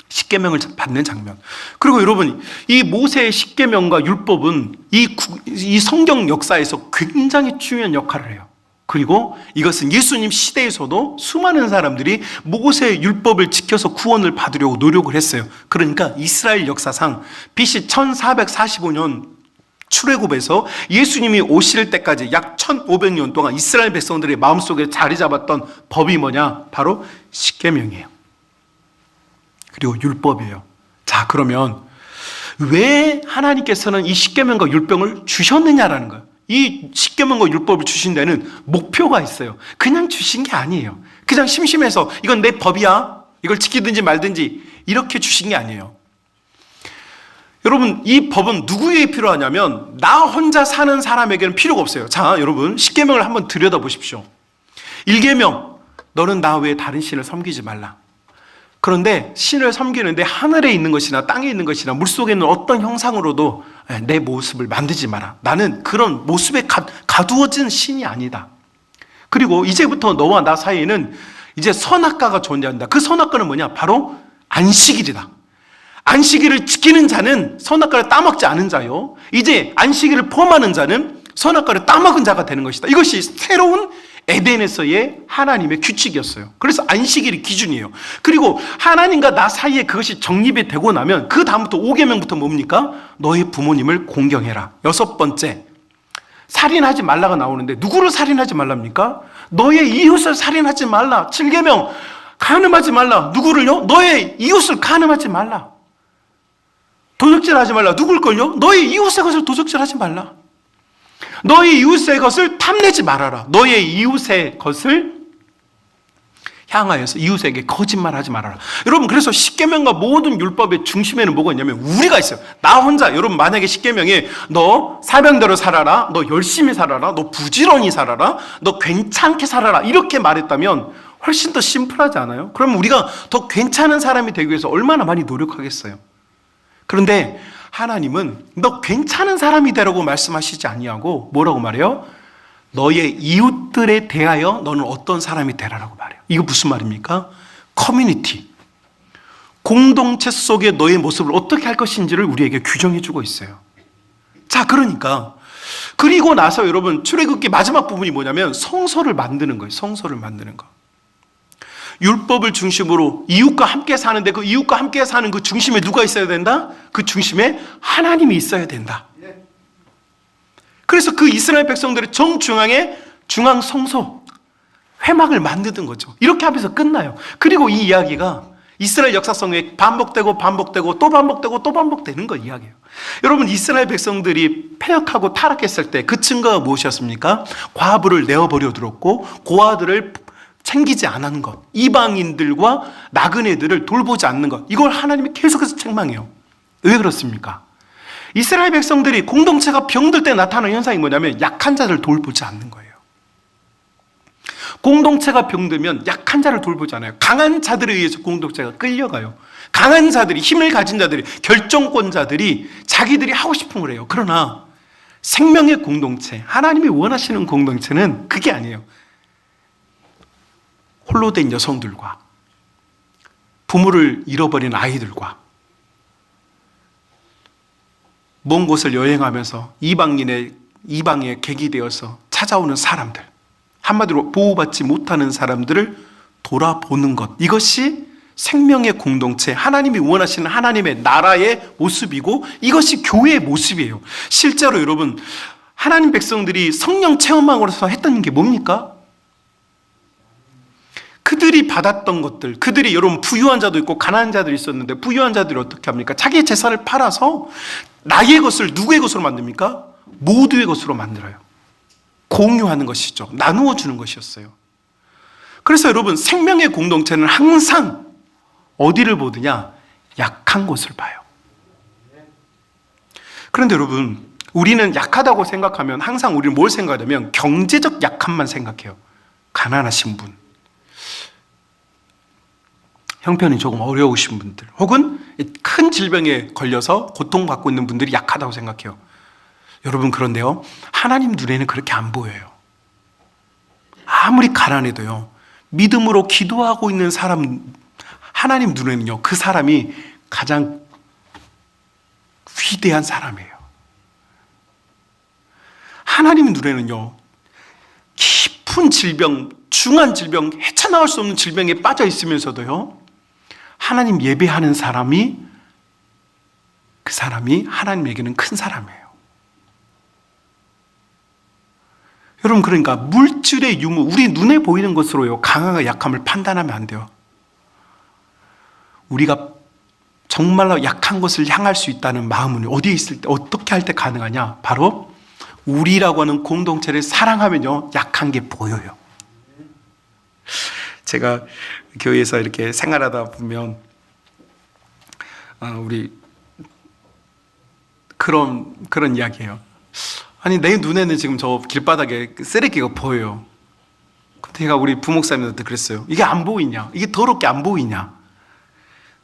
십계명을 받는 장면. 그리고 여러분, 이 모세의 십계명과 율법은 이 성경 역사에서 굉장히 중요한 역할을 해요. 그리고 이것은 예수님 시대에서도 수많은 사람들이 모세의 율법을 지켜서 구원을 받으려고 노력을 했어요. 그러니까 이스라엘 역사상 BC 1445년 출애굽에서 예수님이 오실 때까지 약 1500년 동안 이스라엘 백성들의 마음속에 자리 잡았던 법이 뭐냐? 바로 십계명이에요. 그리고 율법이에요. 자, 그러면 왜 하나님께서는 이 십계명과 율법을 주셨느냐라는 거예요. 이 십계명과 율법을 주신 데는 목표가 있어요. 그냥 주신 게 아니에요. 그냥 심심해서 이건 내 법이야, 이걸 지키든지 말든지 이렇게 주신 게 아니에요. 여러분, 이 법은 누구에게 필요하냐면 나 혼자 사는 사람에게는 필요가 없어요. 자, 여러분, 십계명을 한번 들여다보십시오. 1계명, 너는 나 외에 다른 신을 섬기지 말라. 그런데 신을 섬기는데 하늘에 있는 것이나 땅에 있는 것이나 물속에 있는 어떤 형상으로도 내 모습을 만들지 마라. 나는 그런 모습에 가두어진 신이 아니다. 그리고 이제부터 너와 나 사이에는 이제 선악과가 존재한다. 그 선악과는 뭐냐? 바로 안식일이다. 안식일을 지키는 자는 선악과를 따먹지 않은 자요, 이제 안식일을 범하는 자는 선악과를 따먹은 자가 되는 것이다. 이것이 새로운 에덴에서의 하나님의 규칙이었어요. 그래서 안식일이 기준이에요. 그리고 하나님과 나 사이에 그것이 정립이 되고 나면 그 다음부터 5계명부터 뭡니까? 너의 부모님을 공경해라. 6번째, 살인하지 말라가 나오는데 누구를 살인하지 말랍니까? 너의 이웃을 살인하지 말라. 7계명, 간음하지 말라. 누구를요? 너의 이웃을 간음하지 말라. 도적질하지 말라. 누굴걸요? 너의 이웃의 것을 도적질하지 말라. 너의 이웃의 것을 탐내지 말아라. 너의 이웃의 것을 향하여서 이웃에게 거짓말하지 말아라. 여러분, 그래서 십계명과 모든 율법의 중심에는 뭐가 있냐면 우리가 있어요. 나 혼자, 여러분, 만약에 십계명에 너 사명대로 살아라, 너 열심히 살아라, 너 부지런히 살아라, 너 괜찮게 살아라 이렇게 말했다면 훨씬 더 심플하지 않아요? 그럼 우리가 더 괜찮은 사람이 되기 위해서 얼마나 많이 노력하겠어요? 그런데 하나님은 너 괜찮은 사람이 되라고 말씀하시지 아니하고 뭐라고 말해요? 너의 이웃들에 대하여 너는 어떤 사람이 되라라고 말해요. 이거 무슨 말입니까? 커뮤니티, 공동체 속에 너의 모습을 어떻게 할 것인지를 우리에게 규정해 주고 있어요. 자, 그러니까 그리고 나서 여러분, 출애굽기 마지막 부분이 뭐냐면 성소를 만드는 거예요. 성소를 만드는 거. 율법을 중심으로 이웃과 함께 사는데 그 이웃과 함께 사는 그 중심에 누가 있어야 된다? 그 중심에 하나님이 있어야 된다. 그래서 그 이스라엘 백성들의 정중앙에 중앙 성소, 회막을 만드는 거죠. 이렇게 하면서 끝나요. 그리고 이 이야기가 이스라엘 역사성에 반복되고 또 반복되는 거 이야기예요. 여러분, 이스라엘 백성들이 패역하고 타락했을 때 그 증거가 무엇이었습니까? 과부를 내어버려 두었고 고아들을 챙기지 않은 것, 이방인들과 나그네들을 돌보지 않는 것, 이걸 하나님이 계속해서 책망해요. 왜 그렇습니까? 이스라엘 백성들이 공동체가 병들 때 나타나는 현상이 뭐냐면 약한 자를 돌보지 않는 거예요. 공동체가 병들면 약한 자를 돌보잖아요. 강한 자들에 의해서 공동체가 끌려가요. 강한 자들이, 힘을 가진 자들이, 결정권자들이 자기들이 하고 싶은 걸 해요. 그러나 생명의 공동체, 하나님이 원하시는 공동체는 그게 아니에요. 홀로 된 여성들과 부모를 잃어버린 아이들과 먼 곳을 여행하면서 이방의 객이 되어서 찾아오는 사람들, 한마디로 보호받지 못하는 사람들을 돌아보는 것, 이것이 생명의 공동체, 하나님이 원하시는 하나님의 나라의 모습이고 이것이 교회의 모습이에요. 실제로 여러분, 하나님 백성들이 성령 체험하고서 했던 게 뭡니까? 그들이 받았던 것들, 그들이 여러분 부유한 자도 있고 가난한 자들이 있었는데 부유한 자들이 어떻게 합니까? 자기의 재산을 팔아서 나의 것을 누구의 것으로 만듭니까? 모두의 것으로 만들어요. 공유하는 것이죠. 나누어 주는 것이었어요. 그래서 여러분, 생명의 공동체는 항상 어디를 보느냐? 약한 곳을 봐요. 그런데 여러분, 우리는 약하다고 생각하면 항상 우리는 뭘 생각하냐면 경제적 약함만 생각해요. 가난하신 분, 형편이 조금 어려우신 분들, 혹은 큰 질병에 걸려서 고통받고 있는 분들이 약하다고 생각해요. 여러분, 그런데요, 하나님 눈에는 그렇게 안 보여요. 아무리 가난해도요, 믿음으로 기도하고 있는 사람, 하나님 눈에는요, 그 사람이 가장 위대한 사람이에요. 하나님 눈에는요, 깊은 질병, 중한 질병, 헤쳐나올 수 없는 질병에 빠져 있으면서도요, 하나님 예배하는 사람이, 그 사람이 하나님에게는 큰 사람이에요. 여러분, 그러니까 물질의 유무, 우리 눈에 보이는 것으로요, 강함과 약함을 판단하면 안 돼요. 우리가 정말로 약한 것을 향할 수 있다는 마음은 어디에 있을 때, 어떻게 할 때 가능하냐? 바로 우리라고 하는 공동체를 사랑하면요, 약한 게 보여요. 제가 교회에서 이렇게 생활하다 보면 우리 그런 이야기예요. 아니, 내 눈에는 지금 저 길바닥에 쓰레기가 보여요. 근데 제가 우리 부목사님한테 그랬어요. 이게 안 보이냐? 이게 더럽게 안 보이냐?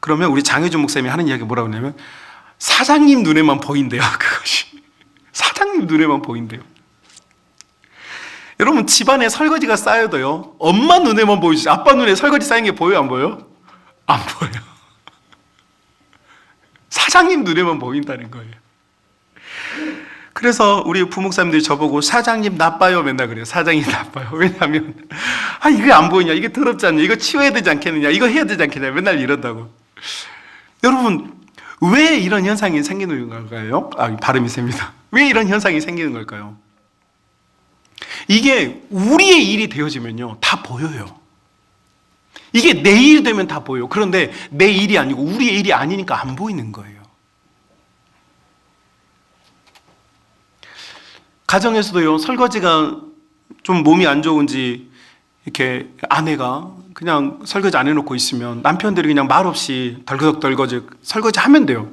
그러면 우리 장혜준 목사님이 하는 이야기가 뭐라고 하냐면, 사장님 눈에만 보인대요. 그것이 사장님 눈에만 보인대요. 여러분, 집안에 설거지가 쌓여도요, 엄마 눈에만 보이지 아빠 눈에 설거지 쌓인 게 보여요, 안 보여요? 안 보여요. 사장님 눈에만 보인다는 거예요. 그래서 우리 부목사님들이 저보고 사장님 나빠요 맨날 그래요. 사장님 나빠요. 왜냐하면 이게 안 보이냐, 이게 더럽지 않냐, 이거 치워야 되지 않겠느냐, 이거 해야 되지 않겠냐, 맨날 이런다고. 여러분, 왜 이런 현상이 생기는 걸까요? 발음이 셉니다. 왜 이런 현상이 생기는 걸까요? 이게 우리의 일이 되어지면요, 다 보여요. 이게 내 일이 되면 다 보여요. 그런데 내 일이 아니고 우리의 일이 아니니까 안 보이는 거예요. 가정에서도요, 설거지가 좀 몸이 안 좋은지 이렇게 아내가 그냥 설거지 안 해놓고 있으면 남편들이 그냥 말없이 덜거덕 설거지 하면 돼요.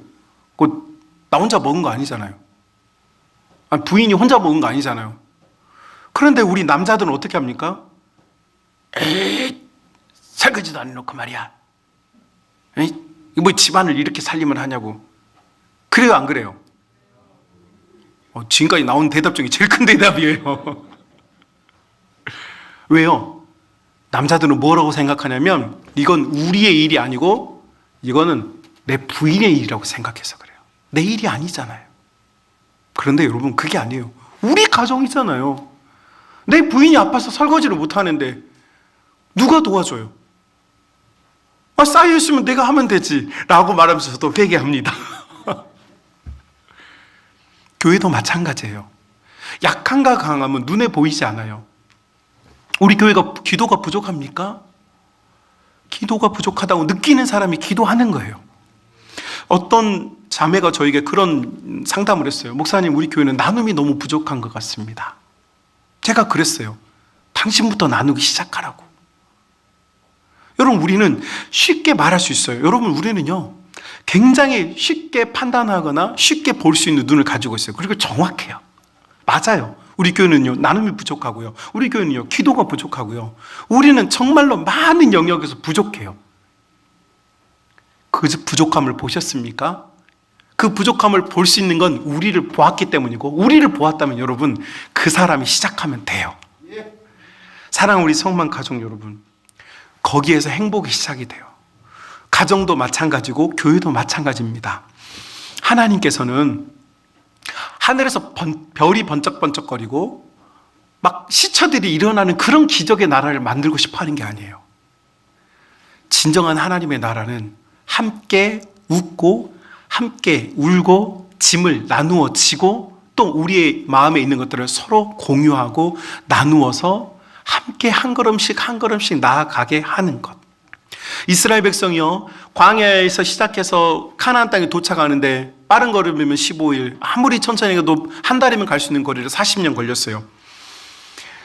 곧 나 혼자 먹은 거 아니잖아요. 부인이 혼자 먹은 거 아니잖아요. 그런데 우리 남자들은 어떻게 합니까? 에이, 설거지도 안 해놓고 말이야. 에이, 뭐 집안을 이렇게 살림을 하냐고. 그래요, 안 그래요? 지금까지 나온 대답 중에 제일 큰 대답이에요. 왜요? 남자들은 뭐라고 생각하냐면, 이건 우리의 일이 아니고 이거는 내 부인의 일이라고 생각해서 그래요. 내 일이 아니잖아요. 그런데 여러분, 그게 아니에요. 우리 가정이잖아요. 내 부인이 아파서 설거지를 못 하는데 누가 도와줘요? 쌓여있으면 내가 하면 되지 라고 말하면서 또 회개합니다. 교회도 마찬가지예요. 약함과 강함은 눈에 보이지 않아요. 우리 교회가 기도가 부족합니까? 기도가 부족하다고 느끼는 사람이 기도하는 거예요. 어떤 자매가 저에게 그런 상담을 했어요. 목사님, 우리 교회는 나눔이 너무 부족한 것 같습니다. 제가 그랬어요. 당신부터 나누기 시작하라고. 여러분, 우리는 쉽게 말할 수 있어요. 여러분, 우리는요, 굉장히 쉽게 판단하거나 쉽게 볼 수 있는 눈을 가지고 있어요. 그리고 정확해요. 맞아요. 우리 교회는요, 나눔이 부족하고요. 우리 교회는요, 기도가 부족하고요. 우리는 정말로 많은 영역에서 부족해요. 그 부족함을 보셨습니까? 그 부족함을 볼 수 있는 건 우리를 보았기 때문이고, 우리를 보았다면 여러분, 그 사람이 시작하면 돼요. 사랑하는 우리 성만 가족 여러분, 거기에서 행복이 시작이 돼요. 가정도 마찬가지고 교회도 마찬가지입니다. 하나님께서는 하늘에서 별이 번쩍번쩍거리고 막 시처들이 일어나는 그런 기적의 나라를 만들고 싶어 하는 게 아니에요. 진정한 하나님의 나라는 함께 웃고 함께 울고 짐을 나누어 지고 또 우리의 마음에 있는 것들을 서로 공유하고 나누어서 함께 한 걸음씩 한 걸음씩 나아가게 하는 것. 이스라엘 백성이요, 광야에서 시작해서 카나안 땅에 도착하는데 빠른 걸음이면 15일, 아무리 천천히 가도 한 달이면 갈 수 있는 거리를 40년 걸렸어요.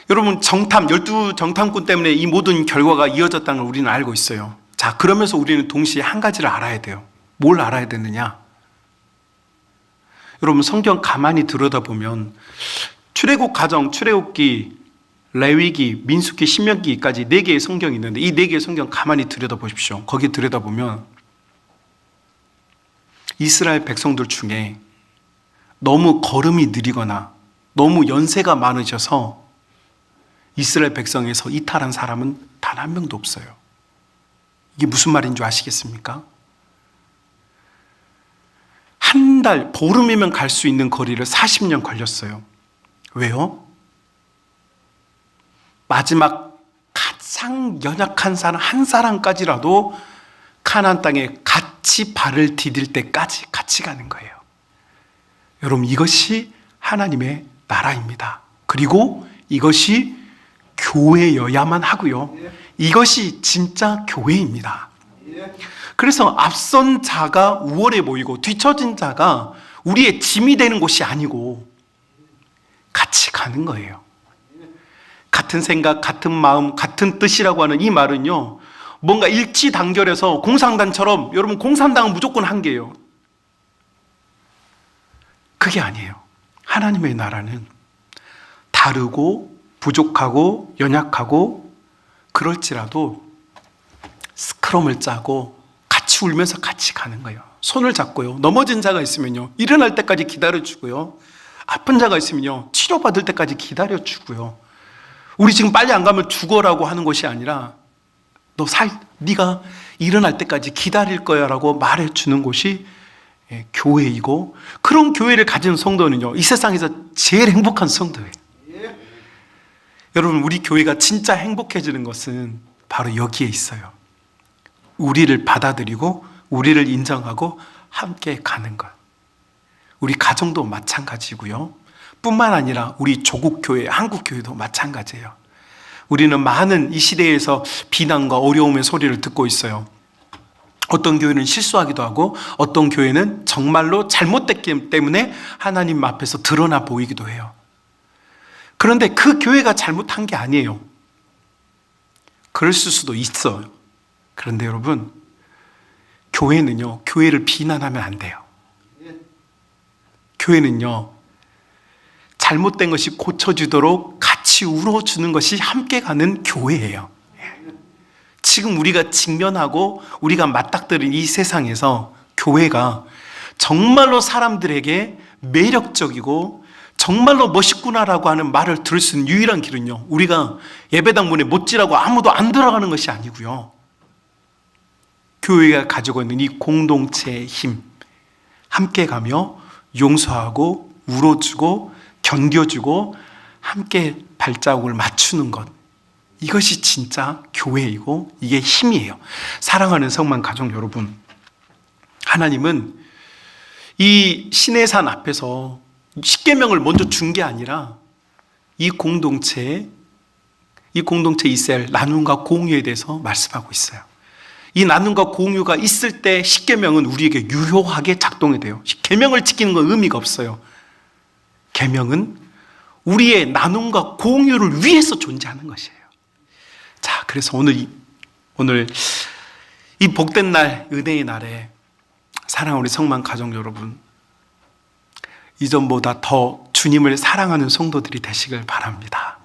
여러분, 12 정탐꾼 때문에 이 모든 결과가 이어졌다는 걸 우리는 알고 있어요. 자, 그러면서 우리는 동시에 한 가지를 알아야 돼요. 뭘 알아야 되느냐? 여러분, 성경 가만히 들여다보면 출애굽 가정, 출애굽기, 레위기, 민수기, 신명기까지 4개의 성경이 있는데 이 4개의 성경 가만히 들여다보십시오. 거기 들여다보면 이스라엘 백성들 중에 너무 걸음이 느리거나 너무 연세가 많으셔서 이스라엘 백성에서 이탈한 사람은 단 한 명도 없어요. 이게 무슨 말인 줄 아시겠습니까? 한 달, 보름이면 갈 수 있는 거리를 40년 걸렸어요. 왜요? 마지막 가장 연약한 사람 한 사람까지라도 가나안 땅에 같이 발을 디딜 때까지 같이 가는 거예요. 여러분, 이것이 하나님의 나라입니다. 그리고 이것이 교회여야만 하고요. 이것이 진짜 교회입니다. 그래서 앞선 자가 우월해 보이고 뒤처진 자가 우리의 짐이 되는 곳이 아니고 같이 가는 거예요. 같은 생각, 같은 마음, 같은 뜻이라고 하는 이 말은요, 뭔가 일치단결해서 공산당처럼, 여러분, 공산당은 무조건 한 개예요. 그게 아니에요. 하나님의 나라는 다르고 부족하고 연약하고 그럴지라도 스크럼을 짜고 같이 울면서 같이 가는 거예요. 손을 잡고요, 넘어진 자가 있으면요 일어날 때까지 기다려주고요, 아픈 자가 있으면요 치료받을 때까지 기다려주고요, 우리 지금 빨리 안 가면 죽어라고 하는 것이 아니라 네가 일어날 때까지 기다릴 거야 라고 말해주는 곳이 교회이고, 그런 교회를 가진 성도는요 이 세상에서 제일 행복한 성도예요. 여러분, 우리 교회가 진짜 행복해지는 것은 바로 여기에 있어요. 우리를 받아들이고 우리를 인정하고 함께 가는 것. 우리 가정도 마찬가지고요, 뿐만 아니라 우리 조국 교회, 한국 교회도 마찬가지예요. 우리는 많은 이 시대에서 비난과 어려움의 소리를 듣고 있어요. 어떤 교회는 실수하기도 하고 어떤 교회는 정말로 잘못됐기 때문에 하나님 앞에서 드러나 보이기도 해요. 그런데 그 교회가 잘못한 게 아니에요. 그럴 수도 있어요. 그런데 여러분, 교회는요 교회를 비난하면 안 돼요. 교회는요 잘못된 것이 고쳐지도록 같이 울어주는 것이 함께 가는 교회예요. 지금 우리가 직면하고 우리가 맞닥뜨린 이 세상에서 교회가 정말로 사람들에게 매력적이고 정말로 멋있구나라고 하는 말을 들을 수 있는 유일한 길은요, 우리가 예배당 문에 못지라고 아무도 안 들어가는 것이 아니고요, 교회가 가지고 있는 이 공동체의 힘, 함께 가며 용서하고 울어주고 견뎌주고 함께 발자국을 맞추는 것, 이것이 진짜 교회이고 이게 힘이에요. 사랑하는 성만 가족 여러분, 하나님은 이 시내산 앞에서 십계명을 먼저 준 게 아니라 이 공동체에 있어야 할 나눔과 공유에 대해서 말씀하고 있어요. 이 나눔과 공유가 있을 때 십계명은 우리에게 유효하게 작동이 돼요. 계명을 지키는 건 의미가 없어요. 계명은 우리의 나눔과 공유를 위해서 존재하는 것이에요. 자, 그래서 오늘 이 복된 날, 은혜의 날에 사랑하는 우리 성만 가족 여러분, 이전보다 더 주님을 사랑하는 성도들이 되시길 바랍니다.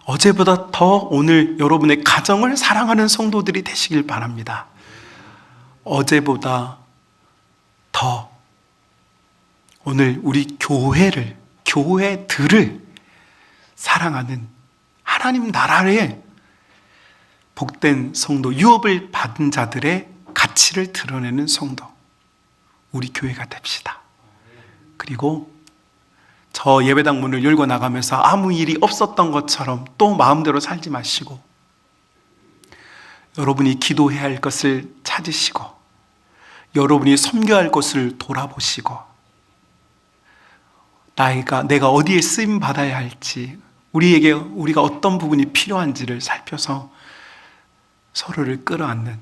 어제보다 더 오늘 여러분의 가정을 사랑하는 성도들이 되시길 바랍니다. 어제보다 더 오늘 우리 교회들을 사랑하는 하나님 나라의 복된 성도, 유업을 받은 자들의 가치를 드러내는 성도, 우리 교회가 됩시다. 그리고 저 예배당 문을 열고 나가면서 아무 일이 없었던 것처럼 또 마음대로 살지 마시고, 여러분이 기도해야 할 것을 찾으시고, 여러분이 섬겨야 할 것을 돌아보시고, 내가 어디에 쓰임 받아야 할지, 우리가 어떤 부분이 필요한지를 살펴서 서로를 끌어안는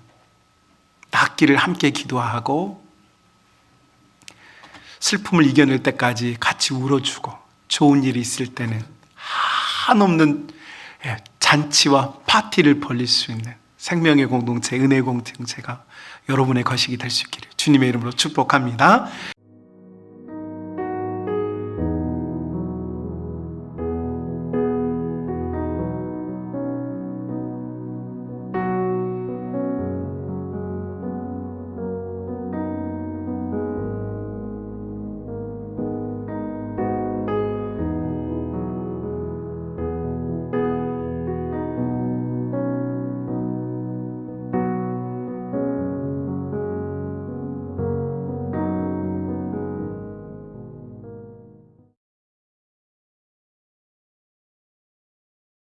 낫기를 함께 기도하고, 슬픔을 이겨낼 때까지 같이 울어주고, 좋은 일이 있을 때는 한없는 잔치와 파티를 벌릴 수 있는 생명의 공동체, 은혜의 공동체가 여러분의 것이 될 수 있기를 주님의 이름으로 축복합니다.